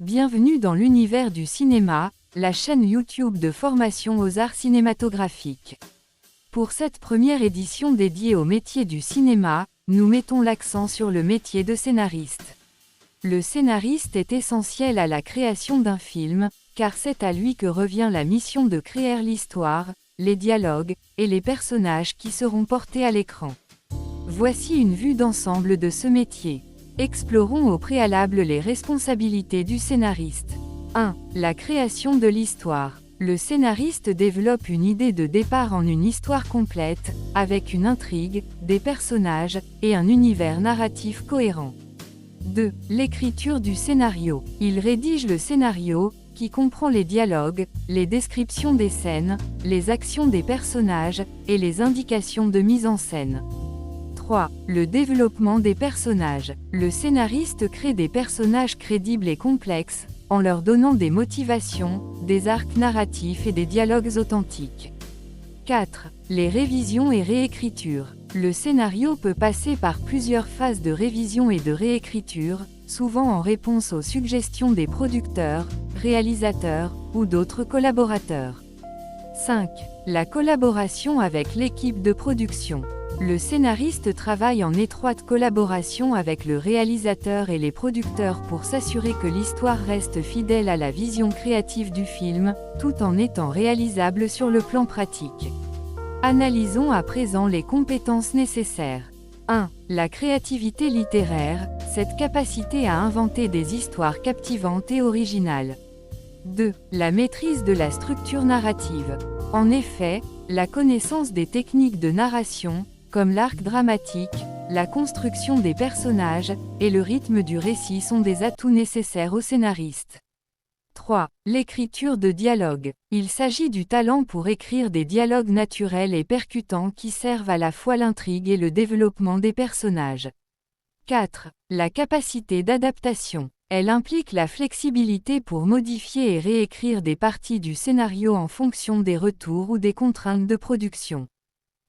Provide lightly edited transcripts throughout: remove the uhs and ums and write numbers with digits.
Bienvenue dans l'univers du cinéma, la chaîne YouTube de formation aux arts cinématographiques. Pour cette première édition dédiée au métier du cinéma, nous mettons l'accent sur le métier de scénariste. Le scénariste est essentiel à la création d'un film, car c'est à lui que revient la mission de créer l'histoire, les dialogues, et les personnages qui seront portés à l'écran. Voici une vue d'ensemble de ce métier. Explorons au préalable les responsabilités du scénariste. 1. La création de l'histoire. Le scénariste développe une idée de départ en une histoire complète, avec une intrigue, des personnages, et un univers narratif cohérent. 2. L'écriture du scénario. Il rédige le scénario, qui comprend les dialogues, les descriptions des scènes, les actions des personnages, et les indications de mise en scène. 3. Le développement des personnages. Le scénariste crée des personnages crédibles et complexes, en leur donnant des motivations, des arcs narratifs et des dialogues authentiques. 4. Les révisions et réécritures. Le scénario peut passer par plusieurs phases de révision et de réécriture, souvent en réponse aux suggestions des producteurs, réalisateurs, ou d'autres collaborateurs. 5. La collaboration avec l'équipe de production. Le scénariste travaille en étroite collaboration avec le réalisateur et les producteurs pour s'assurer que l'histoire reste fidèle à la vision créative du film, tout en étant réalisable sur le plan pratique. Analysons à présent les compétences nécessaires. 1. La créativité littéraire, cette capacité à inventer des histoires captivantes et originales. 2. La maîtrise de la structure narrative. En effet, la connaissance des techniques de narration, comme l'arc dramatique, la construction des personnages, et le rythme du récit sont des atouts nécessaires au scénariste. 3. L'écriture de dialogues. Il s'agit du talent pour écrire des dialogues naturels et percutants qui servent à la fois l'intrigue et le développement des personnages. 4. La capacité d'adaptation. Elle implique la flexibilité pour modifier et réécrire des parties du scénario en fonction des retours ou des contraintes de production.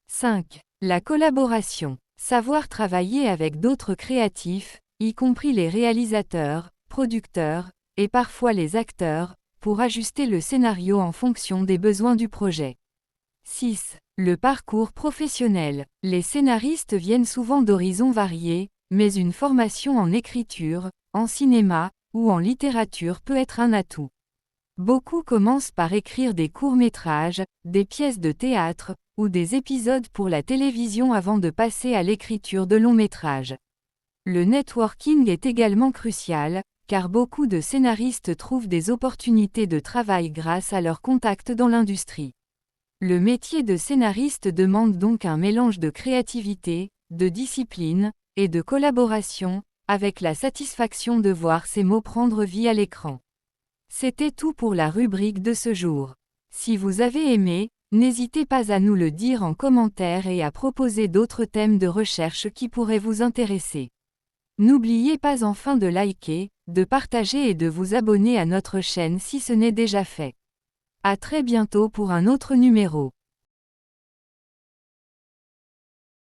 5. La collaboration. Savoir travailler avec d'autres créatifs, y compris les réalisateurs, producteurs, et parfois les acteurs, pour ajuster le scénario en fonction des besoins du projet. 6. Le parcours professionnel. Les scénaristes viennent souvent d'horizons variés, mais une formation en écriture, en cinéma, ou en littérature peut être un atout. Beaucoup commencent par écrire des courts-métrages, des pièces de théâtre, ou des épisodes pour la télévision avant de passer à l'écriture de longs-métrages. Le networking est également crucial, car beaucoup de scénaristes trouvent des opportunités de travail grâce à leurs contacts dans l'industrie. Le métier de scénariste demande donc un mélange de créativité, de discipline, et de collaboration, avec la satisfaction de voir ses mots prendre vie à l'écran. C'était tout pour la rubrique de ce jour. Si vous avez aimé, n'hésitez pas à nous le dire en commentaire et à proposer d'autres thèmes de recherche qui pourraient vous intéresser. N'oubliez pas enfin de liker, de partager et de vous abonner à notre chaîne si ce n'est déjà fait. À très bientôt pour un autre numéro.